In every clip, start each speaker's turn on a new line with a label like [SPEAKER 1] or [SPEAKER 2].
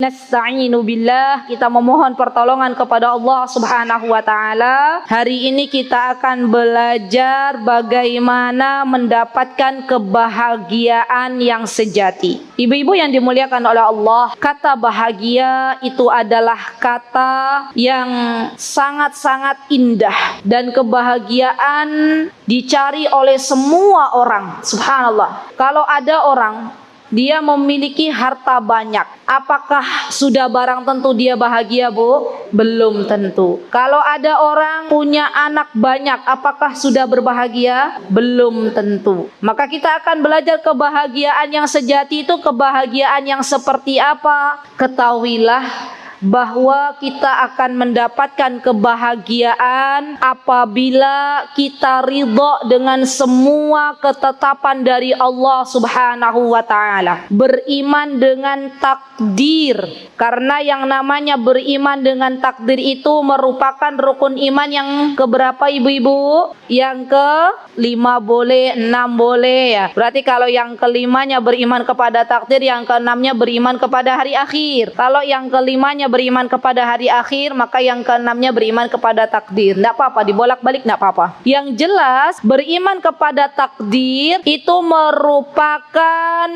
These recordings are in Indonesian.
[SPEAKER 1] Nasta'inu billah, kita memohon pertolongan kepada Allah Subhanahu wa taala. Hari ini kita akan belajar bagaimana mendapatkan kebahagiaan yang sejati. Ibu-ibu yang dimuliakan oleh Allah, kata bahagia itu adalah kata yang sangat-sangat indah, dan kebahagiaan dicari oleh semua orang. Subhanallah. Kalau ada orang dia memiliki harta banyak, apakah sudah barang tentu dia bahagia, Bu? Belum tentu. Kalau ada orang punya anak banyak, apakah sudah berbahagia? Belum tentu. Maka kita akan belajar kebahagiaan yang sejati itu kebahagiaan yang seperti apa? Ketahuilah bahwa kita akan mendapatkan kebahagiaan apabila kita ridha dengan semua ketetapan dari Allah Subhanahu wa taala. Beriman dengan takdir, karena yang namanya beriman dengan takdir itu merupakan rukun iman yang keberapa, ibu-ibu? Yang ke-5 boleh, 6 boleh ya. Berarti kalau yang kelimanya beriman kepada takdir, yang keenamnya beriman kepada hari akhir. Kalau yang kelimanya beriman kepada hari akhir, maka yang keenamnya beriman kepada takdir. Tidak apa-apa, dibolak-balik tidak apa-apa. Yang jelas beriman kepada takdir itu merupakan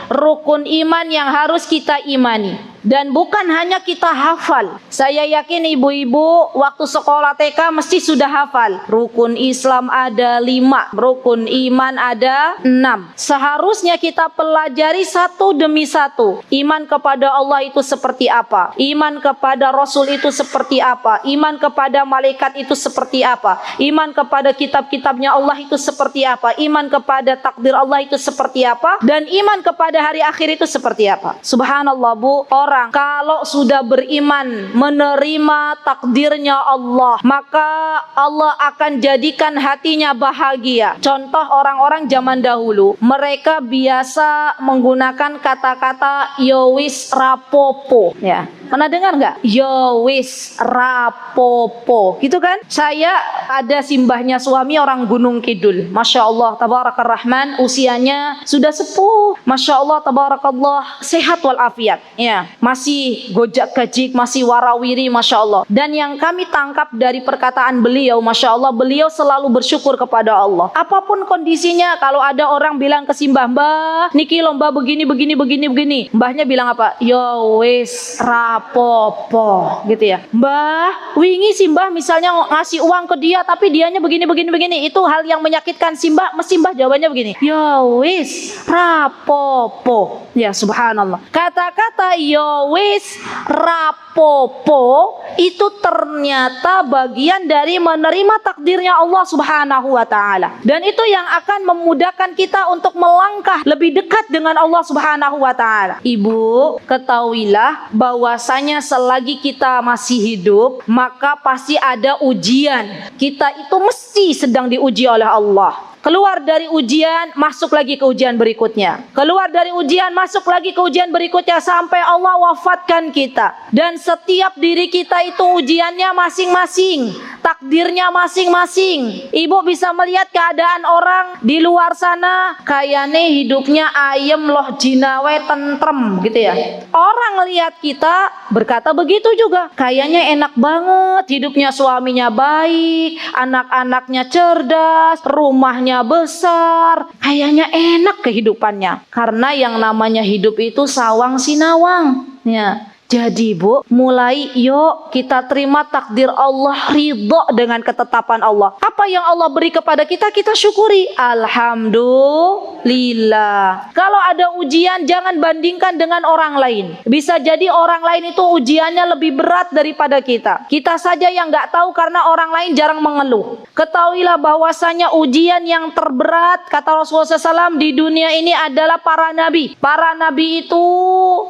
[SPEAKER 1] rukun iman yang harus kita imani. Dan bukan hanya kita hafal. Saya yakin ibu-ibu waktu sekolah TK mesti sudah hafal. Rukun Islam ada 5, rukun iman ada 6. Seharusnya kita pelajari satu demi satu. Iman kepada Allah itu seperti apa? Iman kepada Rasul itu seperti apa? Iman kepada malaikat itu seperti apa? Iman kepada kitab-kitabnya Allah itu seperti apa? Iman kepada takdir Allah itu seperti apa? Dan iman kepada hari akhir itu seperti apa? Subhanallah, Bu, orang kalau sudah beriman menerima takdirnya Allah, maka Allah akan jadikan hatinya bahagia. Contoh orang-orang zaman dahulu, mereka biasa menggunakan kata-kata yowis rapopo, ya. Pernah dengar nggak? Yowis rapopo, gitu kan? Saya ada simbahnya suami orang Gunung Kidul, masya Allah, tabarakar rahman, usianya sudah sepuh, masya Allah, tabarakallah, sehat walafiat, ya, masih gojak gajik, masih warawiri, masya Allah. Dan yang kami tangkap dari perkataan beliau, masya Allah, beliau selalu bersyukur kepada Allah. Apapun kondisinya, kalau ada orang bilang ke simbah, Mbah, niki lomba begini, Mbahnya bilang apa? Yowis rapopo, gitu ya. Mbah, wingi simbah misalnya ngasih uang ke dia, tapi dianya begini, itu hal yang menyakitkan simbah, mesti Mbah jawabannya begini, yowis rapopo. Ya, subhanallah. Kata-kata yowis rapopo itu ternyata bagian dari menerima takdirnya Allah Subhanahu wa taala. Dan itu yang akan memudahkan kita untuk melangkah lebih dekat dengan Allah Subhanahu wa taala. Ibu, ketahuilah bahwasanya selagi kita masih hidup, maka pasti ada ujian. Kita itu mesti sedang diuji oleh Allah. Keluar dari ujian, masuk lagi ke ujian berikutnya. Keluar dari ujian, masuk lagi ke ujian berikutnya sampai Allah wafatkan kita. Dan setiap diri kita itu ujiannya masing-masing, takdirnya masing-masing. Ibu bisa melihat keadaan orang di luar sana, kayaknya hidupnya ayem loh, jinawe tentrem, gitu ya. Orang lihat kita berkata begitu juga, kayaknya enak banget hidupnya, suaminya baik, anak-anaknya cerdas, rumahnya besar, kayaknya enak kehidupannya. Karena yang namanya hidup itu sawang sinawang, ya. Jadi Bu, mulai yuk kita terima takdir Allah, ridho dengan ketetapan Allah. Apa yang Allah beri kepada kita, kita syukuri. Alhamdulillah. Kalau ada ujian, jangan bandingkan dengan orang lain. Bisa jadi orang lain itu ujiannya lebih berat daripada kita. Kita saja yang nggak tahu karena orang lain jarang mengeluh. Ketahuilah bahwasanya ujian yang terberat, kata Rasulullah SAW, di dunia ini adalah para nabi. Para nabi itu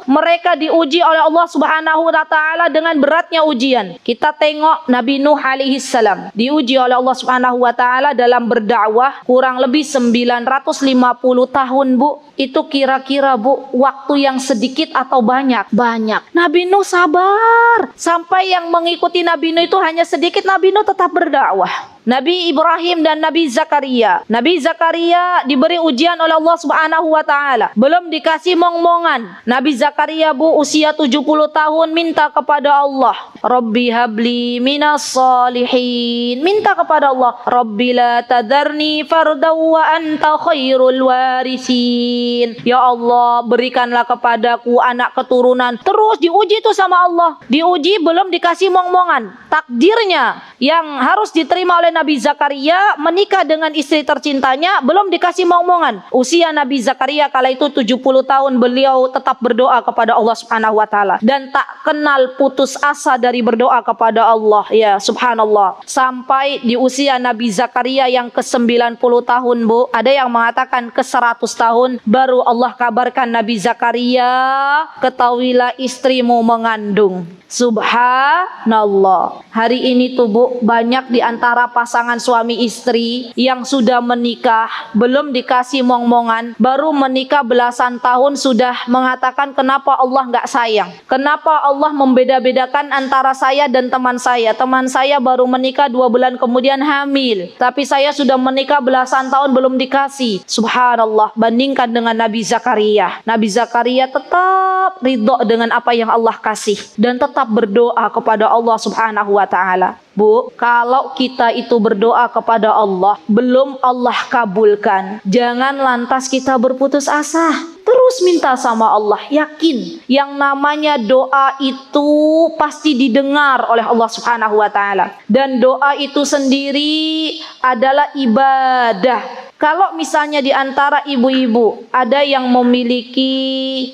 [SPEAKER 1] mereka diuji oleh Allah Subhanahu wa taala dengan beratnya ujian. Kita tengok Nabi Nuh alaihi salam diuji oleh Allah Subhanahu wa taala dalam berdakwah kurang lebih 950 tahun, Bu. Itu kira-kira, Bu, waktu yang sedikit atau banyak? Banyak. Nabi Nuh sabar sampai yang mengikuti Nabi Nuh itu hanya sedikit, Nabi Nuh tetap berdakwah. Nabi Ibrahim dan Nabi Zakaria. Nabi Zakaria diberi ujian oleh Allah Subhanahu wa taala. Belum dikasih mong-mongan. Nabi Zakaria bu usia 70 tahun minta kepada Allah, Rabbi habli minas salihin. Minta kepada Allah, Rabbi la tadarni fardaw wa anta khairul warisin. Ya Allah, berikanlah kepadaku anak keturunan. Terus diuji itu sama Allah. Diuji belum dikasih mong-mongan. Takdirnya yang harus diterima oleh Nabi Zakaria menikah dengan istri tercintanya, belum dikasih mong-mongan. Usia Nabi Zakaria kala itu 70 tahun, beliau tetap berdoa kepada Allah Subhanahu wa taala dan tak kenal putus asa dari berdoa kepada Allah. Ya, subhanallah. Sampai di usia Nabi Zakaria yang ke-90 tahun, Bu, ada yang mengatakan ke-100 tahun, baru Allah kabarkan Nabi Zakaria, ketahuilah istrimu mengandung. Subhanallah. Hari ini tuh Bu, banyak di antara pasangan suami istri yang sudah menikah, belum dikasih mong-mongan, baru menikah belasan tahun sudah mengatakan kenapa Allah nggak sayang, kenapa Allah membeda-bedakan antara saya dan teman saya. Teman saya baru menikah 2 bulan kemudian hamil, tapi saya sudah menikah belasan tahun belum dikasih. Subhanallah. Bandingkan dengan Nabi Zakaria. Nabi Zakaria tetap ridho dengan apa yang Allah kasih dan tetap berdoa kepada Allah Subhanahu wa taala. Bu, kalau kita itu berdoa kepada Allah, belum Allah kabulkan, jangan lantas kita berputus asa. Terus minta sama Allah, yakin yang namanya doa itu pasti didengar oleh Allah Subhanahu wa taala. Dan doa itu sendiri adalah ibadah. Kalau misalnya di antara ibu-ibu ada yang memiliki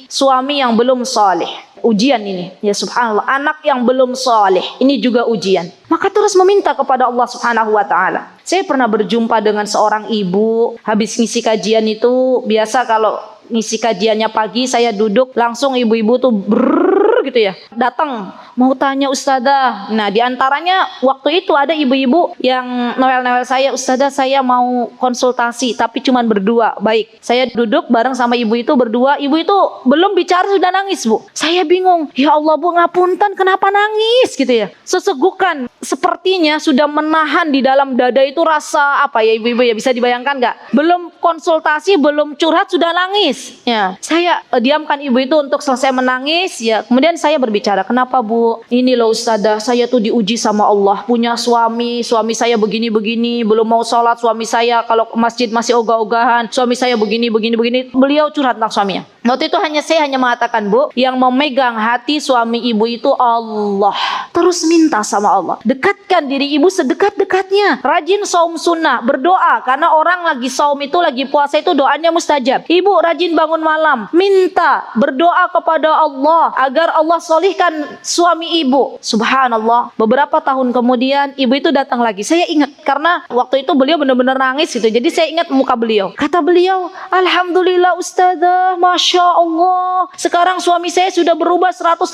[SPEAKER 1] suami yang belum saleh, ujian ini, ya subhanallah, anak yang belum saleh, ini juga ujian. Maka terus meminta kepada Allah Subhanahu wa taala. Saya pernah berjumpa dengan seorang ibu, habis ngisi kajian itu, biasa kalau ngisi kajiannya pagi, saya duduk, langsung ibu-ibu tuh gitu ya, datang mau tanya ustazah. Nah, diantaranya waktu itu ada ibu-ibu yang noel-noel saya, ustazah saya mau konsultasi tapi cuman berdua. Baik, saya duduk bareng sama ibu itu berdua. Ibu itu belum bicara sudah nangis, Bu. Saya bingung, ya Allah Bu, ngapunten kenapa nangis gitu ya. Sesegukan sepertinya sudah menahan di dalam dada itu rasa apa ya ibu-ibu ya, bisa dibayangkan nggak? Belum konsultasi, belum curhat sudah nangis. Ya, saya diamkan ibu itu untuk selesai menangis. Ya, kemudian saya berbicara, kenapa Bu? Ini loh ustazah, saya tuh diuji sama Allah, punya suami saya begini-begini, belum mau sholat suami saya, kalau ke masjid masih ogah-ogahan, suami saya begini. Beliau curhat tentang suaminya. Waktu itu saya hanya mengatakan, Bu, yang memegang hati suami ibu itu Allah. Terus minta sama Allah, dekatkan diri ibu sedekat-dekatnya. Rajin saum sunnah, berdoa, karena orang lagi saum itu, lagi puasa itu doanya mustajab. Ibu rajin bangun malam, minta, berdoa kepada Allah agar Allah solihkan suami ibu. Subhanallah. Beberapa tahun kemudian ibu itu datang lagi. Saya ingat karena waktu itu beliau benar-benar nangis gitu. Jadi saya ingat muka beliau. Kata beliau, alhamdulillah ustazah, masya Allah, sekarang suami saya sudah berubah 180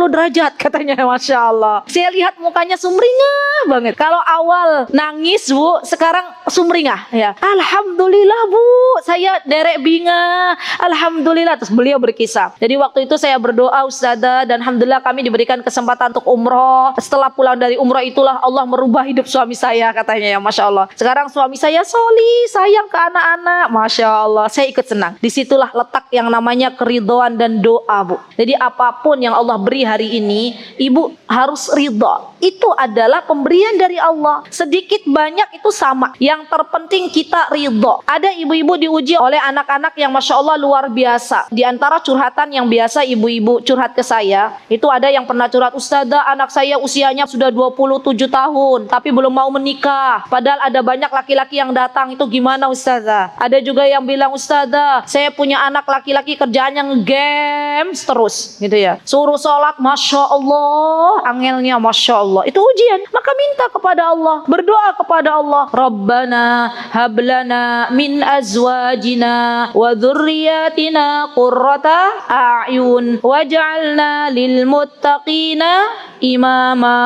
[SPEAKER 1] derajat katanya. Masya Allah. Saya lihat mukanya sumringah banget. Kalau awal nangis, Bu, sekarang sumringah ya. Alhamdulillah Bu, saya derek binga. Alhamdulillah. Terus beliau berkisah. Jadi waktu itu saya berdoa ustazah, dan alhamdulillah kami diberikan kesempatan untuk umroh. Setelah pulang dari umroh itulah Allah merubah hidup suami saya katanya ya. Masya Allah. Sekarang suami saya solih, sayang ke anak-anak. Masya Allah. Saya ikut senang. Disitulah letak yang namanya keridhaan dan doa, Bu. Jadi apapun yang Allah beri hari ini, ibu harus ridha. Itu adalah pemberian dari Allah. Sedikit banyak itu sama. Yang terpenting kita ridha. Ada ibu-ibu diuji oleh anak-anak yang Masya Allah luar biasa. Di antara curhatan yang biasa ibu-ibu curhat ke saya, itu ada yang pernah curhat, ustazah anak saya usianya sudah 27 tahun tapi belum mau menikah, padahal ada banyak laki-laki yang datang, itu gimana ustazah? Ada juga yang bilang, ustazah saya punya anak laki-laki kerjaannya nge-games terus gitu ya, suruh sholat Masya Allah angelnya Masya Allah. Itu ujian. Maka minta kepada Allah, berdoa kepada Allah, Rabbana hablana min azwajina wa dzurriyyatina qurrata a'yun waj'alna lil muttaqina imama.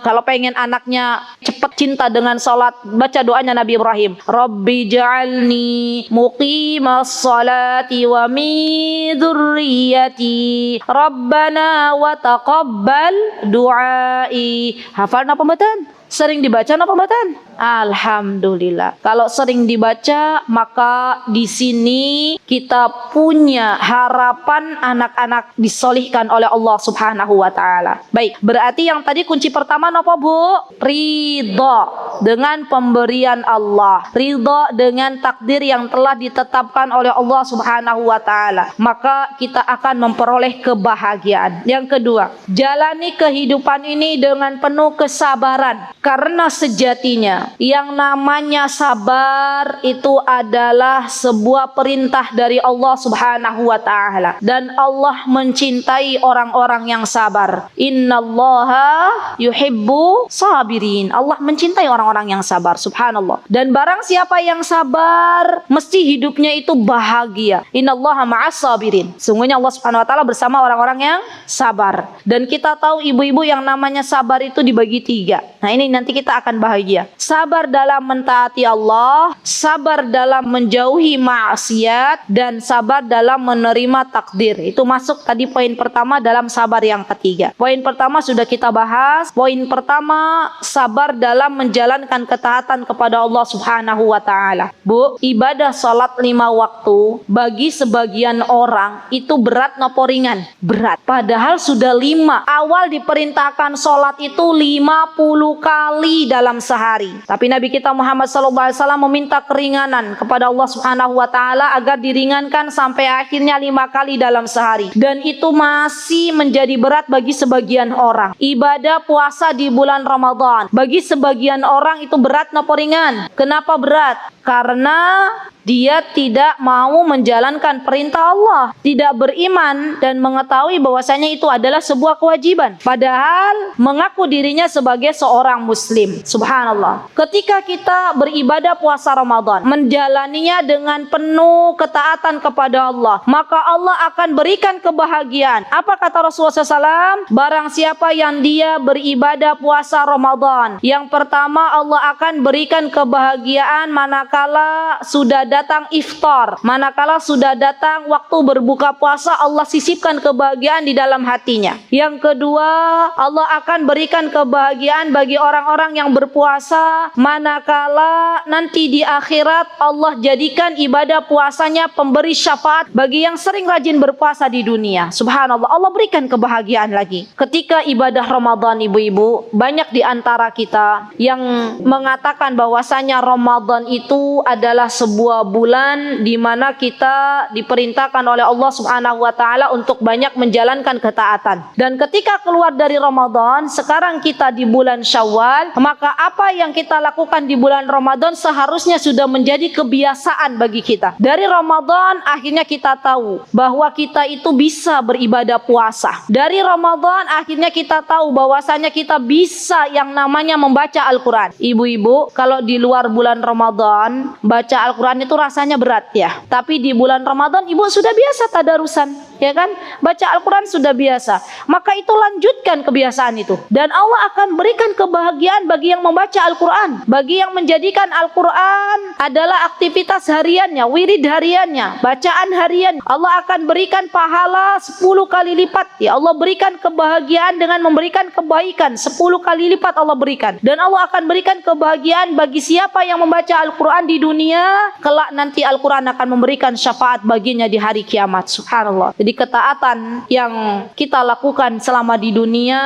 [SPEAKER 1] Kalau pengen anaknya cepat cinta dengan salat, baca doanya Nabi Ibrahim, Rabbi ja'alni muqimas salati wa min dzurriyyati Rabbana wa taqabbal du'ai. Hafal napa mboten? Sering dibaca napa mboten? Alhamdulillah. Kalau sering dibaca, maka di sini kita punya harapan anak-anak disolihkan oleh Allah Subhanahu wa taala. Baik, berarti yang tadi kunci pertama apa, Bu? Ridha dengan pemberian Allah. Ridha dengan takdir yang telah ditetapkan oleh Allah Subhanahu wa taala. Maka kita akan memperoleh kebahagiaan. Yang kedua, jalani kehidupan ini dengan penuh kesabaran, karena sejatinya yang namanya sabar itu adalah sebuah perintah dari Allah Subhanahu wa taala, dan Allah mencintai orang-orang yang sabar. Innallaha yuhibbu sabirin. Allah mencintai orang-orang yang sabar, subhanallah. Dan barang siapa yang sabar, mesti hidupnya itu bahagia. Innallaha ma'as sabirin. Sungguhnya Allah Subhanahu wa taala bersama orang-orang yang sabar. Dan kita tahu ibu-ibu yang namanya sabar itu dibagi 3. Nah, ini nanti kita akan bahagia. Sabar dalam mentaati Allah, sabar dalam menjauhi maksiat, dan sabar dalam menerima takdir. Itu masuk tadi poin pertama dalam sabar yang ketiga. Poin pertama sudah kita bahas. Poin pertama, sabar dalam menjalankan ketaatan kepada Allah Subhanahu wa taala. Bu, ibadah salat 5 waktu bagi sebagian orang itu berat nopo ringan? Berat. Padahal sudah 5. Awal diperintahkan salat itu 50 kali dalam sehari. Tapi Nabi kita Muhammad SAW meminta keringanan kepada Allah Subhanahu wa taala agar diringankan sampai akhirnya 5 kali dalam sehari. Dan itu masih menjadi berat bagi sebagian orang. Ibadah puasa di bulan Ramadan bagi sebagian orang itu berat nopo ringan? Kenapa berat? Karena dia tidak mau menjalankan perintah Allah, tidak beriman dan mengetahui bahwasanya itu adalah sebuah kewajiban. Padahal mengaku dirinya sebagai seorang muslim. Subhanallah. Ketika kita beribadah puasa Ramadan, menjalaninya dengan penuh ketaatan kepada Allah, maka Allah akan berikan kebahagiaan. Apa kata Rasulullah SAW? Barang siapa yang dia beribadah puasa Ramadan, yang pertama Allah akan berikan kebahagiaan manakala sudah datang iftar, manakala sudah datang waktu berbuka puasa, Allah sisipkan kebahagiaan di dalam hatinya. Yang kedua, Allah akan berikan kebahagiaan bagi orang-orang yang berpuasa, manakala nanti di akhirat Allah jadikan ibadah puasanya pemberi syafaat bagi yang sering rajin berpuasa di dunia. Subhanallah, Allah berikan kebahagiaan lagi. Ketika ibadah Ramadan, ibu-ibu, banyak di antara kita yang mengatakan bahwasanya Ramadan itu adalah sebuah bulan di mana kita diperintahkan oleh Allah Subhanahu wa taala untuk banyak menjalankan ketaatan. Dan ketika keluar dari Ramadan, sekarang kita di bulan Syawal, maka apa yang kita lakukan di bulan Ramadan seharusnya sudah menjadi kebiasaan bagi kita. Dari Ramadan akhirnya kita tahu bahwa kita itu bisa beribadah puasa. Dari Ramadan akhirnya kita tahu bahwasanya kita bisa yang namanya membaca Al-Quran. Ibu-ibu, kalau di luar bulan Ramadan baca Al-Quran itu rasanya berat ya. Tapi di bulan Ramadan ibu sudah biasa tadarusan, ya kan? Baca Al-Quran sudah biasa. Maka itu lanjutkan kebiasaan itu. Dan Allah akan berikan kebahagiaan bagi yang membaca Al-Quran. Bagi yang menjadikan Al-Quran adalah aktivitas hariannya, wirid hariannya, bacaan harian. Allah akan berikan pahala 10 kali lipat. Ya, Allah berikan kebahagiaan dengan memberikan kebaikan 10 kali lipat Allah berikan. Dan Allah akan berikan kebahagiaan bagi siapa yang membaca Al-Quran di dunia, kelak nanti Al-Quran akan memberikan syafaat baginya di hari kiamat. Subhanallah. Jadi ketaatan yang kita lakukan selama di dunia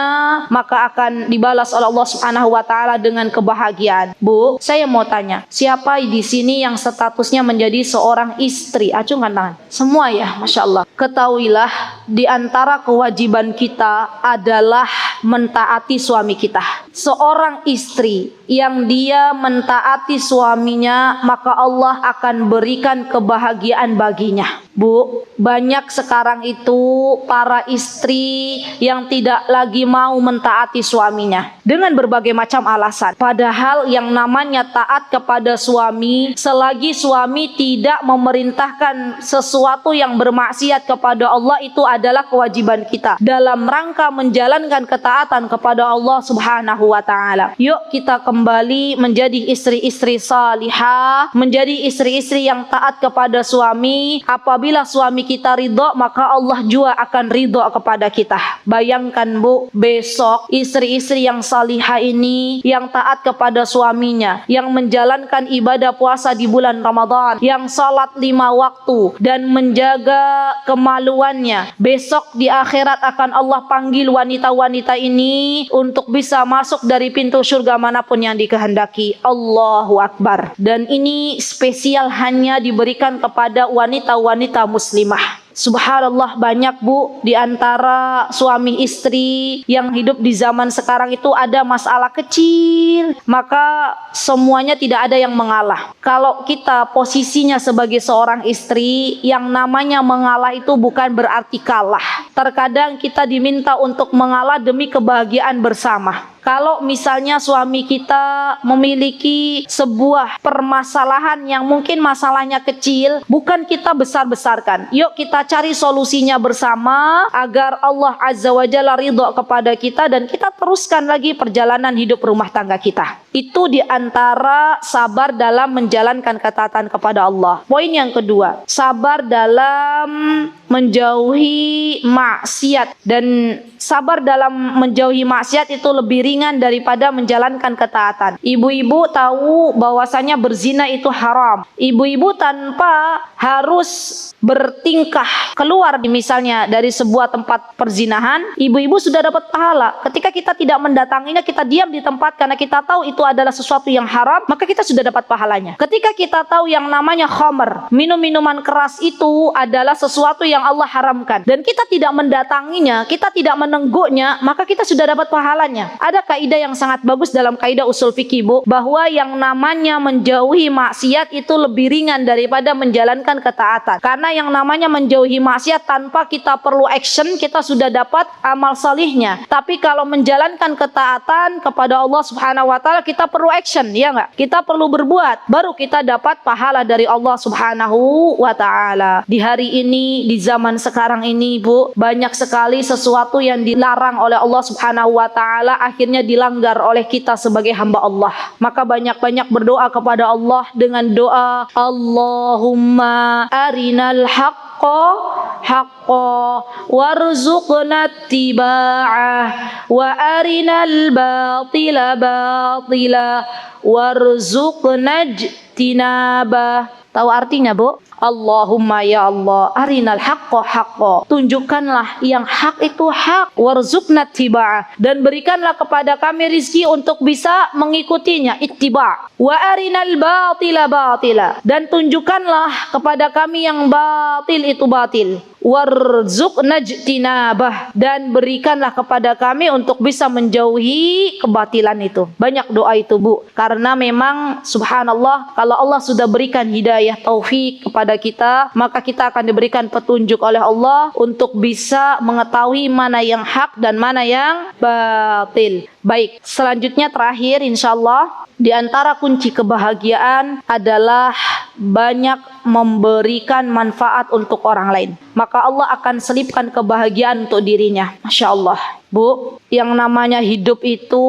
[SPEAKER 1] maka akan dibalas oleh Allah Subhanahu wa taala dengan kebahagiaan. Bu, saya mau tanya, siapa di sini yang statusnya menjadi seorang istri? Acungkan tangan. Semua ya, Masya Allah. Ketahuilah di antara kewajiban kita adalah mentaati suami kita. Seorang istri yang dia mentaati suaminya, maka Allah akan berikan kebahagiaan baginya. Bu, banyak sekarang itu para istri yang tidak lagi mau mentaati suaminya dengan berbagai macam alasan. Padahal yang namanya taat kepada suami, selagi suami tidak memerintahkan sesuatu yang bermaksiat kepada Allah, itu adalah kewajiban kita dalam rangka menjalankan ketaatan kepada Allah Subhanahu wa taala. Yuk kita kembali menjadi istri-istri salihah, menjadi istri-istri yang taat kepada suami. Apabila Apabila suami kita ridho, maka Allah juga akan ridho kepada kita. Bayangkan Bu, besok istri-istri yang salihah ini, yang taat kepada suaminya, yang menjalankan ibadah puasa di bulan Ramadan, yang salat 5 waktu dan menjaga kemaluannya, besok di akhirat akan Allah panggil wanita-wanita ini untuk bisa masuk dari pintu surga manapun yang dikehendaki. Allahu Akbar. Dan ini spesial hanya diberikan kepada wanita-wanita muslimah. Subhanallah, banyak Bu di antara suami istri yang hidup di zaman sekarang itu ada masalah kecil, maka semuanya tidak ada yang mengalah. Kalau kita posisinya sebagai seorang istri, yang namanya mengalah itu bukan berarti kalah. Terkadang kita diminta untuk mengalah demi kebahagiaan bersama. Kalau misalnya suami kita memiliki sebuah permasalahan yang mungkin masalahnya kecil, bukan kita besar-besarkan. Yuk kita cari solusinya bersama agar Allah Azza wa Jalla ridho kepada kita dan kita teruskan lagi perjalanan hidup rumah tangga kita. Itu diantara sabar dalam menjalankan ketaatan kepada Allah. Poin yang kedua, sabar dalam menjauhi maksiat. Dan sabar dalam menjauhi maksiat itu lebih ringan daripada menjalankan ketaatan. Ibu-ibu tahu bahwasanya berzina itu haram. Ibu-ibu tanpa harus bertingkah keluar misalnya dari sebuah tempat perzinahan, ibu-ibu sudah dapat pahala. Ketika kita tidak mendatanginya, kita diam di tempat karena kita tahu itu adalah sesuatu yang haram, maka kita sudah dapat pahalanya. Ketika kita tahu yang namanya khamr, minum-minuman keras itu adalah sesuatu yang Allah haramkan, dan kita tidak mendatanginya, kita tidak menengguknya, maka kita sudah dapat pahalanya. Ada kaidah yang sangat bagus dalam kaidah usul fikih Bu, bahwa yang namanya menjauhi maksiat itu lebih ringan daripada menjalankan ketaatan. Karena yang namanya menjauhi maksiat tanpa kita perlu action, kita sudah dapat amal salihnya. Tapi kalau menjalankan ketaatan kepada Allah Subhanahu wa taala, kita perlu action, ya enggak? Kita perlu berbuat, baru kita dapat pahala dari Allah Subhanahu wa taala. Di hari ini, di zaman sekarang ini Bu, banyak sekali sesuatu yang dilarang oleh Allah Subhanahu wa taala akhirnya dilanggar oleh kita sebagai hamba Allah. Maka banyak-banyak berdoa kepada Allah dengan doa Allahumma arinal haqqa haqqa warzuqna ittiba'ah wa arinal batila batila warzuqna ijtinabah. Tahu artinya Bu? Allahumma ya Allah, arinal haqqa haqqa, tunjukkanlah yang hak itu hak, warzuqna ittiba'ah, dan berikanlah kepada kami rizki untuk bisa mengikutinya, ittiba', wa arinal batila batila, dan tunjukkanlah kepada kami yang batil itu batil, warzuqna ijtinabah, dan berikanlah kepada kami untuk bisa menjauhi kebatilan itu. Banyak doa itu Bu, karena memang subhanallah, kalau Allah sudah berikan hidayah taufik kepada kita, maka kita akan diberikan petunjuk oleh Allah untuk bisa mengetahui mana yang hak dan mana yang batil. Baik, selanjutnya terakhir insyaallah, di antara kunci kebahagiaan adalah banyak memberikan manfaat untuk orang lain. Maka Allah akan selipkan kebahagiaan untuk dirinya. Masya Allah. Bu, yang namanya hidup itu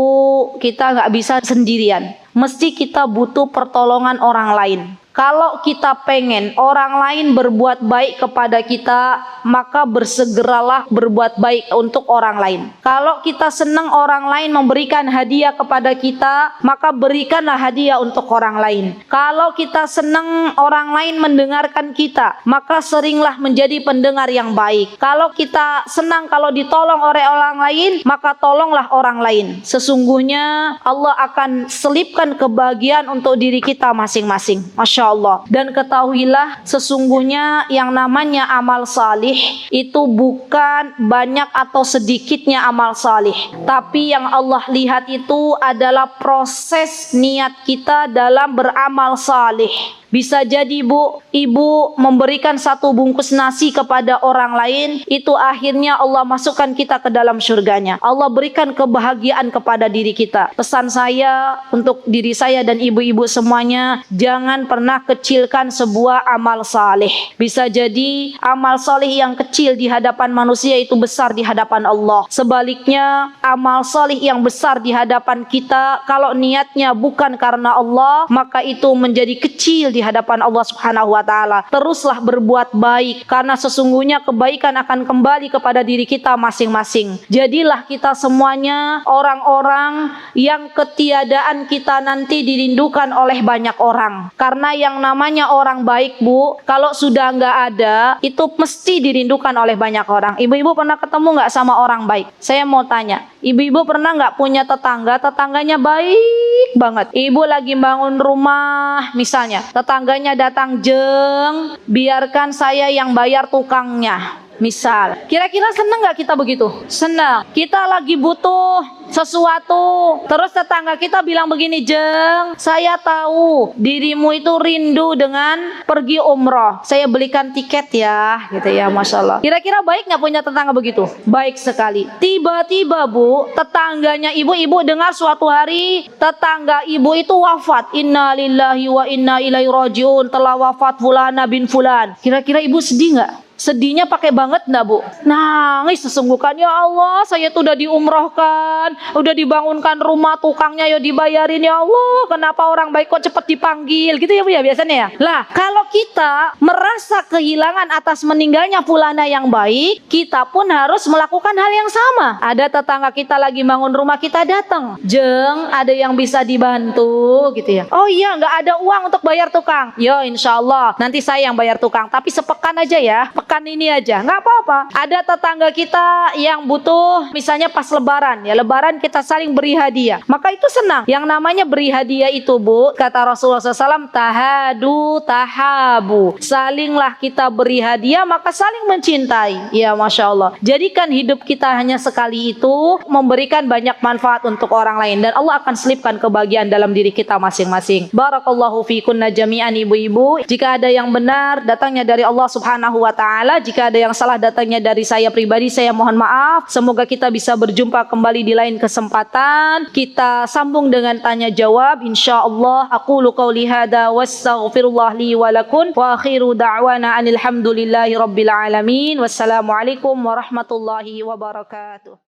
[SPEAKER 1] kita nggak bisa sendirian. Mesti kita butuh pertolongan orang lain. Kalau kita pengen orang lain berbuat baik kepada kita, maka bersegeralah berbuat baik untuk orang lain. Kalau kita senang orang lain memberikan hadiah kepada kita, maka berikanlah hadiah untuk orang lain. Kalau kita senang orang lain mendengarkan kita, maka seringlah menjadi pendengar yang baik. Kalau kita senang kalau ditolong oleh orang lain, maka tolonglah orang lain. Sesungguhnya Allah akan selipkan kebahagiaan untuk diri kita masing-masing. Masya Allah. Dan ketahuilah sesungguhnya yang namanya amal salih itu bukan banyak atau sedikitnya amal salih, tapi yang Allah lihat itu adalah proses niat kita dalam beramal salih. Bisa jadi Bu, ibu memberikan satu bungkus nasi kepada orang lain, itu akhirnya Allah masukkan kita ke dalam surganya. Allah berikan kebahagiaan kepada diri kita. Pesan saya untuk diri saya dan ibu-ibu semuanya, jangan pernah kecilkan sebuah amal saleh. Bisa jadi amal saleh yang kecil di hadapan manusia itu besar di hadapan Allah. Sebaliknya, amal saleh yang besar di hadapan kita, kalau niatnya bukan karena Allah, maka itu menjadi kecil di di hadapan Allah Subhanahu wa taala. Teruslah berbuat baik karena sesungguhnya kebaikan akan kembali kepada diri kita masing-masing. Jadilah kita semuanya orang-orang yang ketiadaan kita nanti dirindukan oleh banyak orang. Karena yang namanya orang baik, Bu, kalau sudah nggak ada, itu mesti dirindukan oleh banyak orang. Ibu-ibu pernah ketemu nggak sama orang baik? Saya mau tanya, ibu-ibu pernah nggak punya tetangganya baik banget? Ibu lagi bangun rumah, misalnya, tetangganya datang, "Jeng, biarkan saya yang bayar tukangnya." Misal, kira-kira senang nggak kita begitu? Senang. Kita lagi butuh sesuatu, terus tetangga kita bilang begini, "Jeng, saya tahu dirimu itu rindu dengan pergi umroh. Saya belikan tiket ya," gitu ya, Masya Allah. Kira-kira baik nggak punya tetangga begitu? Baik sekali. Tiba-tiba, Bu, tetangganya ibu dengar suatu hari tetangga ibu itu wafat. Inna lillahi wa inna ilaihi rajiun. Telah wafat fulana bin fulan. Kira-kira ibu sedih nggak? Sedihnya pakai banget enggak, Bu? Nangis sesungguhkan, "Ya Allah, saya tuh udah diumrohkan, udah dibangunkan rumah, tukangnya ya dibayarin, ya Allah, kenapa orang baik kok cepet dipanggil?" Gitu ya, Bu ya, biasanya ya. Lah, kalau kita merasa kehilangan atas meninggalnya fulana yang baik, kita pun harus melakukan hal yang sama. Ada tetangga kita lagi bangun rumah, kita datang, "Jeng, ada yang bisa dibantu?" gitu ya. "Oh iya, nggak ada uang untuk bayar tukang." "Yo, insya Allah nanti saya yang bayar tukang, tapi sepekan aja ya, pekan ini aja." Nggak apa-apa. Ada tetangga kita yang butuh, misalnya pas lebaran, ya lebaran kita saling beri hadiah, maka itu senang. Yang namanya beri hadiah itu, Bu, kata Rasulullah SAW, tahadu tahabu, salinglah kita beri hadiah maka saling mencintai. Ya, Masya Allah. Jadikan hidup kita hanya sekali itu, memberikan banyak manfaat untuk orang lain, dan Allah akan selipkan kebahagiaan dalam diri kita masing-masing. Barakallahu fikunna jami'an, ibu-ibu. Jika ada yang benar, datangnya dari Allah Subhanahu wa ta'ala. Jika ada yang salah, datangnya dari saya pribadi, saya mohon maaf. Semoga kita bisa berjumpa kembali di lain kesempatan. Kita sambung dengan tanya jawab, insyaallah. Aqulu qauli hadza wastaghfirullah li wa lakum wa akhiru da'wana anil hamdulillahi rabbil alamin. Wassalamualaikum warahmatullahi wabarakatuh.